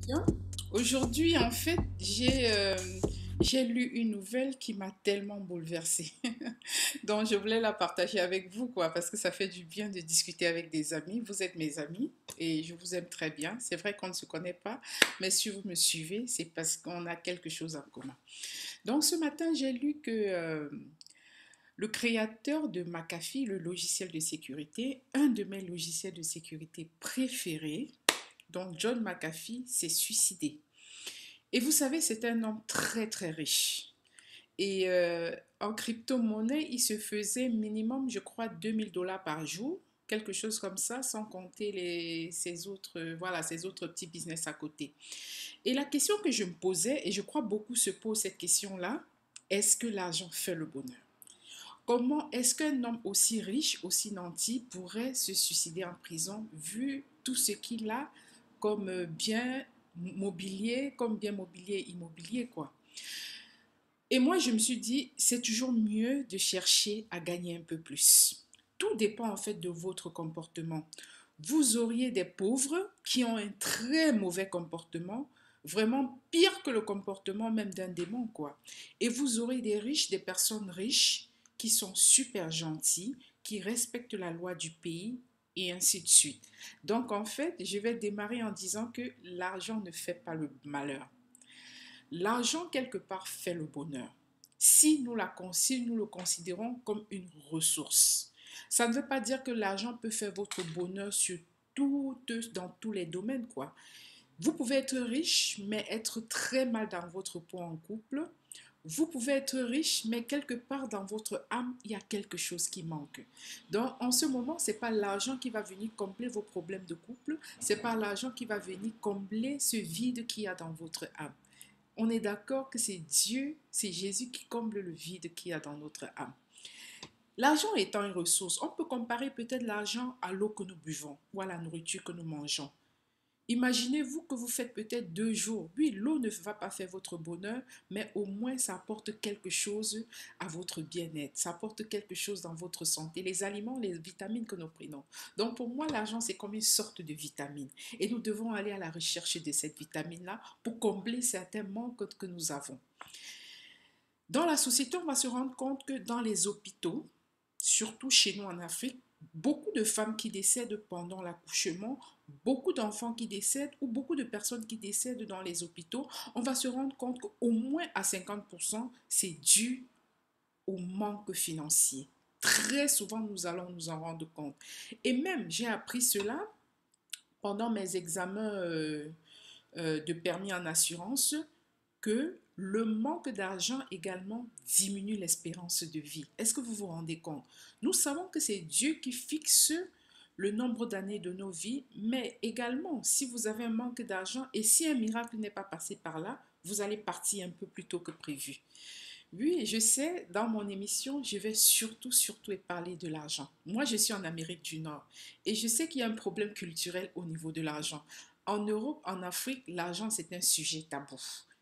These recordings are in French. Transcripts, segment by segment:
Bien. Aujourd'hui, en fait, j'ai lu une nouvelle qui m'a tellement bouleversée. Donc, je voulais la partager avec vous, quoi, parce que ça fait du bien de discuter avec des amis. Vous êtes mes amis et je vous aime très bien. C'est vrai qu'on ne se connaît pas, mais si vous me suivez, c'est parce qu'on a quelque chose en commun. Donc, ce matin, j'ai lu que le créateur de McAfee, le logiciel de sécurité, un de mes logiciels de sécurité préférés, donc John McAfee, s'est suicidé. Et vous savez, c'est un homme très très riche. Et en crypto-monnaie, il se faisait minimum, je crois, 2000 $ par jour, quelque chose comme ça, sans compter ses autres, voilà, ses autres petits business à côté. Et la question que je me posais, et je crois beaucoup se posent cette question-là, est-ce que l'argent fait le bonheur? Comment est-ce qu'un homme aussi riche, aussi nanti, pourrait se suicider en prison vu tout ce qu'il a comme bien mobilier, comme bien mobilier immobilier, quoi. Et moi, je me suis dit, c'est toujours mieux de chercher à gagner un peu plus. Tout dépend en fait de votre comportement. Vous auriez des pauvres qui ont un très mauvais comportement, vraiment pire que le comportement même d'un démon, quoi. Et vous aurez des riches, des personnes riches qui sont super gentils, qui respectent la loi du pays et ainsi de suite. Donc en fait, je vais démarrer en disant que l'argent ne fait pas le malheur. L'argent, quelque part, fait le bonheur. Si nous le considérons comme une ressource. Ça ne veut pas dire que l'argent peut faire votre bonheur dans tous les domaines, quoi. Vous pouvez être riche, mais être très mal dans votre peau en couple. Vous pouvez être riche, mais quelque part dans votre âme, il y a quelque chose qui manque. Donc, en ce moment, ce n'est pas l'argent qui va venir combler vos problèmes de couple, ce n'est pas l'argent qui va venir combler ce vide qu'il y a dans votre âme. On est d'accord que c'est Dieu, c'est Jésus qui comble le vide qu'il y a dans notre âme. L'argent étant une ressource, on peut comparer peut-être l'argent à l'eau que nous buvons ou à la nourriture que nous mangeons. Imaginez-vous que vous faites peut-être 2 jours. Oui, l'eau ne va pas faire votre bonheur, mais au moins ça apporte quelque chose à votre bien-être. Ça apporte quelque chose dans votre santé. Les aliments, les vitamines que nous prenons. Donc pour moi, l'argent, c'est comme une sorte de vitamine. Et nous devons aller à la recherche de cette vitamine-là pour combler certains manques que nous avons. Dans la société, on va se rendre compte que dans les hôpitaux, surtout chez nous en Afrique, beaucoup de femmes qui décèdent pendant l'accouchement, beaucoup d'enfants qui décèdent ou beaucoup de personnes qui décèdent dans les hôpitaux, on va se rendre compte qu'au moins à 50%, c'est dû au manque financier. Très souvent, nous allons nous en rendre compte. Et même, j'ai appris cela pendant mes examens de permis en assurance que le manque d'argent également diminue l'espérance de vie. Est-ce que vous vous rendez compte? Nous savons que c'est Dieu qui fixe le nombre d'années de nos vies, mais également, si vous avez un manque d'argent et si un miracle n'est pas passé par là, vous allez partir un peu plus tôt que prévu. Oui, je sais, dans mon émission, je vais surtout parler de l'argent. Moi, je suis en Amérique du Nord et je sais qu'il y a un problème culturel au niveau de l'argent. En Europe, en Afrique, l'argent, c'est un sujet tabou.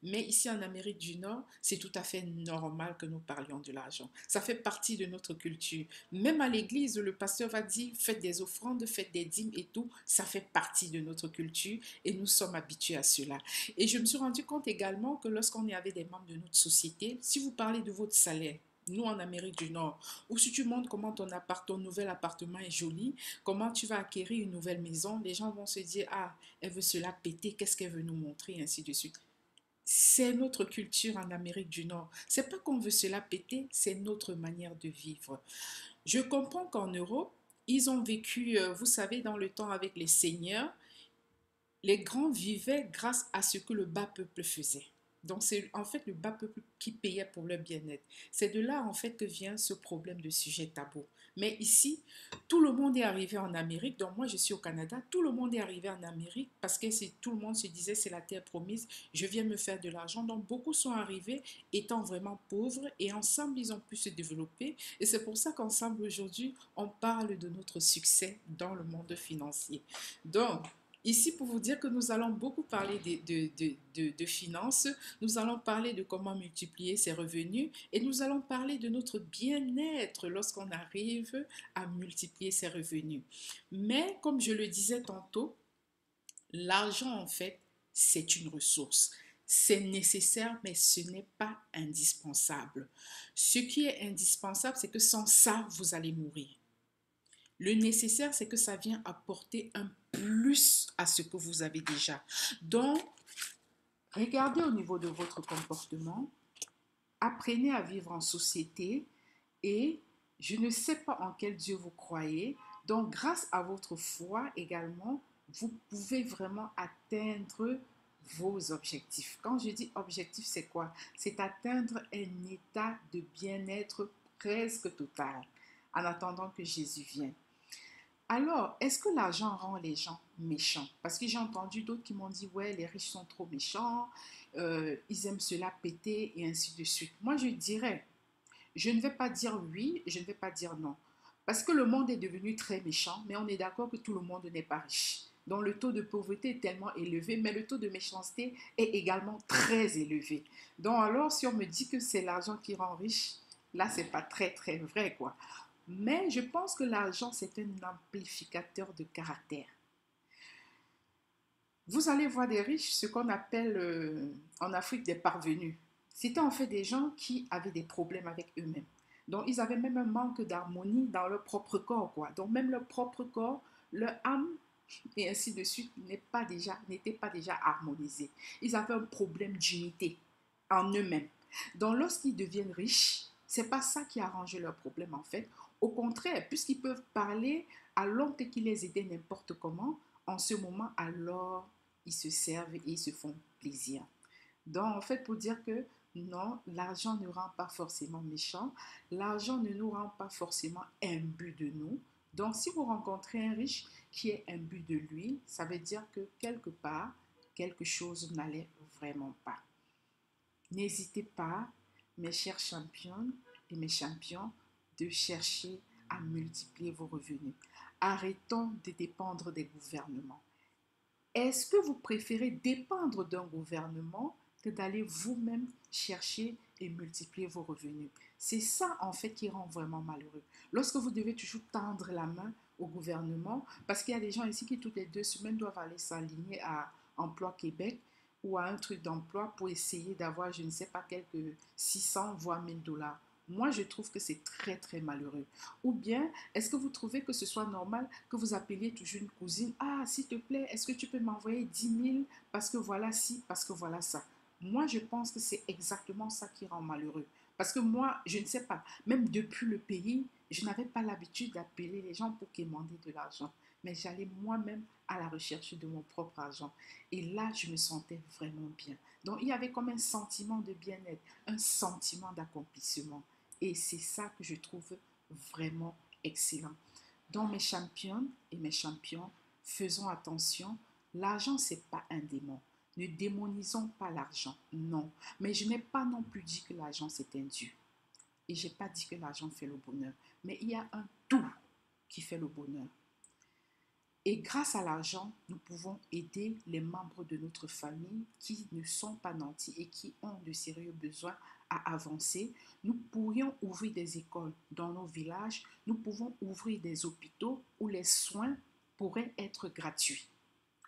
Mais ici en Amérique du Nord, c'est tout à fait normal que nous parlions de l'argent. Ça fait partie de notre culture. Même à l'église, le pasteur va dire, faites des offrandes, faites des dîmes et tout. Ça fait partie de notre culture et nous sommes habitués à cela. Et je me suis rendu compte également que lorsqu'on est avec des membres de notre société, si vous parlez de votre salaire, nous en Amérique du Nord, ou si tu montres comment ton nouvel appartement est joli, comment tu vas acquérir une nouvelle maison, les gens vont se dire, ah, elle veut se la péter, qu'est-ce qu'elle veut nous montrer, et ainsi de suite. C'est notre culture en Amérique du Nord. C'est pas qu'on veut se la péter, c'est notre manière de vivre. Je comprends qu'en Europe, ils ont vécu, vous savez, dans le temps avec les seigneurs, les grands vivaient grâce à ce que le bas peuple faisait. Donc c'est en fait le bas peuple qui payait pour leur bien-être. C'est de là en fait que vient ce problème de sujet tabou. Mais ici, tout le monde est arrivé en Amérique. Donc moi je suis au Canada. Tout le monde est arrivé en Amérique parce que tout le monde se disait c'est la terre promise. Je viens me faire de l'argent. Donc beaucoup sont arrivés étant vraiment pauvres et ensemble ils ont pu se développer. Et c'est pour ça qu'ensemble aujourd'hui on parle de notre succès dans le monde financier. Donc ici, pour vous dire que nous allons beaucoup parler de finances, nous allons parler de comment multiplier ses revenus et nous allons parler de notre bien-être lorsqu'on arrive à multiplier ses revenus. Mais comme je le disais tantôt, l'argent, en fait, c'est une ressource. C'est nécessaire, mais ce n'est pas indispensable. Ce qui est indispensable, c'est que sans ça, vous allez mourir. Le nécessaire, c'est que ça vient apporter un plus à ce que vous avez déjà. Donc, regardez au niveau de votre comportement, apprenez à vivre en société et je ne sais pas en quel Dieu vous croyez. Donc, grâce à votre foi également, vous pouvez vraiment atteindre vos objectifs. Quand je dis objectif, c'est quoi? C'est atteindre un état de bien-être presque total en attendant que Jésus vienne. Alors, est-ce que l'argent rend les gens méchants? Parce que j'ai entendu d'autres qui m'ont dit, ouais, les riches sont trop méchants, ils aiment cela péter et ainsi de suite. Moi, je dirais, je ne vais pas dire oui, je ne vais pas dire non. Parce que le monde est devenu très méchant, mais on est d'accord que tout le monde n'est pas riche. Donc le taux de pauvreté est tellement élevé, mais le taux de méchanceté est également très élevé. Donc alors, si on me dit que c'est l'argent qui rend riche, là, c'est pas très, très vrai, quoi. Mais je pense que l'argent, c'est un amplificateur de caractère. Vous allez voir des riches, ce qu'on appelle en Afrique des parvenus. C'était en fait des gens qui avaient des problèmes avec eux-mêmes. Donc, ils avaient même un manque d'harmonie dans leur propre corps, quoi. Donc, même leur propre corps, leur âme, et ainsi de suite, n'était pas déjà harmonisé. Ils avaient un problème d'unité en eux-mêmes. Donc, lorsqu'ils deviennent riches, c'est pas ça qui arrange leur problème, en fait. Au contraire, puisqu'ils peuvent parler à l'homme qui les aidait n'importe comment, en ce moment, alors ils se servent et ils se font plaisir. Donc, en fait, pour dire que non, l'argent ne rend pas forcément méchant, l'argent ne nous rend pas forcément imbu de nous. Donc, si vous rencontrez un riche qui est imbu de lui, ça veut dire que quelque part, quelque chose n'allait vraiment pas. N'hésitez pas, mes chers champions et mes champions, de chercher à multiplier vos revenus. Arrêtons de dépendre des gouvernements. Est-ce que vous préférez dépendre d'un gouvernement que d'aller vous-même chercher et multiplier vos revenus? C'est ça, en fait, qui rend vraiment malheureux. Lorsque vous devez toujours tendre la main au gouvernement, parce qu'il y a des gens ici qui, toutes les 2 semaines, doivent aller s'aligner à Emploi Québec ou à un truc d'emploi pour essayer d'avoir, je ne sais pas, quelques 600 voire 1000 dollars. Moi, je trouve que c'est très, très malheureux. Ou bien, est-ce que vous trouvez que ce soit normal que vous appeliez toujours une cousine? Ah, s'il te plaît, est-ce que tu peux m'envoyer 10 000 parce que voilà ci, parce que voilà ça. Moi, je pense que c'est exactement ça qui rend malheureux. Parce que moi, je ne sais pas, même depuis le pays, je n'avais pas l'habitude d'appeler les gens pour qu'ils m'en de l'argent. Mais j'allais moi-même à la recherche de mon propre argent. Et là, je me sentais vraiment bien. Donc, il y avait comme un sentiment de bien-être, un sentiment d'accomplissement. Et c'est ça que je trouve vraiment excellent. Donc, mes championnes et mes champions, faisons attention. L'argent, ce n'est pas un démon. Ne démonisons pas l'argent, non. Mais je n'ai pas non plus dit que l'argent, c'est un Dieu. Et je n'ai pas dit que l'argent fait le bonheur. Mais il y a un tout qui fait le bonheur. Et grâce à l'argent, nous pouvons aider les membres de notre famille qui ne sont pas nantis et qui ont de sérieux besoins à avancer. Nous pourrions ouvrir des écoles dans nos villages. Nous pouvons ouvrir des hôpitaux où les soins pourraient être gratuits.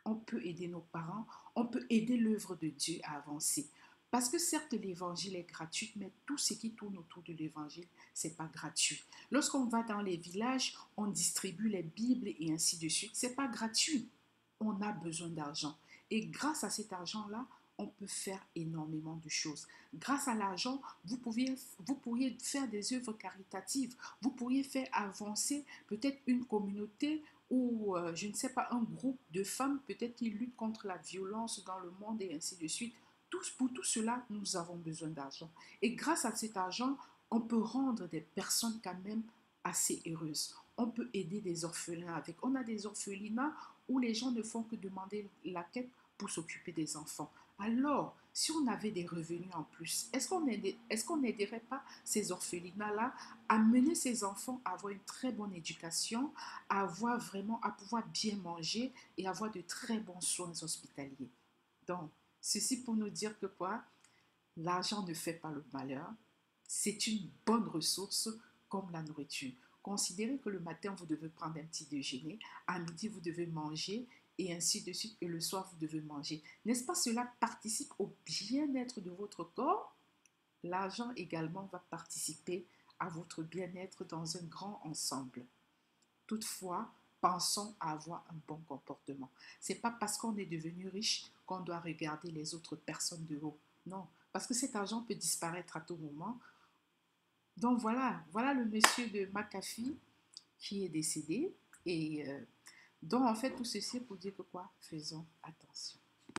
On peut aider nos parents, on peut aider l'œuvre de Dieu à avancer. Parce que certes, l'évangile est gratuit, mais tout ce qui tourne autour de l'évangile, c'est pas gratuit. Lorsqu'on va dans les villages, on distribue les Bibles et ainsi de suite. C'est pas gratuit. On a besoin d'argent. Et grâce à cet argent-là, on peut faire énormément de choses. Grâce à l'argent, vous pourriez faire des œuvres caritatives. Vous pourriez faire avancer peut-être une communauté ou, je ne sais pas, un groupe de femmes peut-être qui luttent contre la violence dans le monde et ainsi de suite. Pour tout cela, nous avons besoin d'argent. Et grâce à cet argent, on peut rendre des personnes quand même assez heureuses. On peut aider des orphelins avec. On a des orphelinats où les gens ne font que demander la quête pour s'occuper des enfants. Alors, si on avait des revenus en plus, est-ce qu'on n'aiderait pas ces orphelinats-là à mener ces enfants à avoir une très bonne éducation, à avoir vraiment, à pouvoir bien manger et avoir de très bons soins hospitaliers? Donc, ceci pour nous dire que quoi? L'argent ne fait pas le malheur. C'est une bonne ressource comme la nourriture. Considérez que le matin, vous devez prendre un petit déjeuner. À midi, vous devez manger. et ainsi de suite. Et le soir, vous devez manger. N'est-ce pas, cela participe au bien-être de votre corps? L'argent également va participer à votre bien-être dans un grand ensemble. Toutefois, pensons à avoir un bon comportement. C'est pas parce qu'on est devenu riche qu'on doit regarder les autres personnes de haut. Non, parce que cet argent peut disparaître à tout moment. Donc voilà le monsieur de McAfee qui est décédé. Et donc en fait, tout ceci pour dire que quoi? Faisons attention.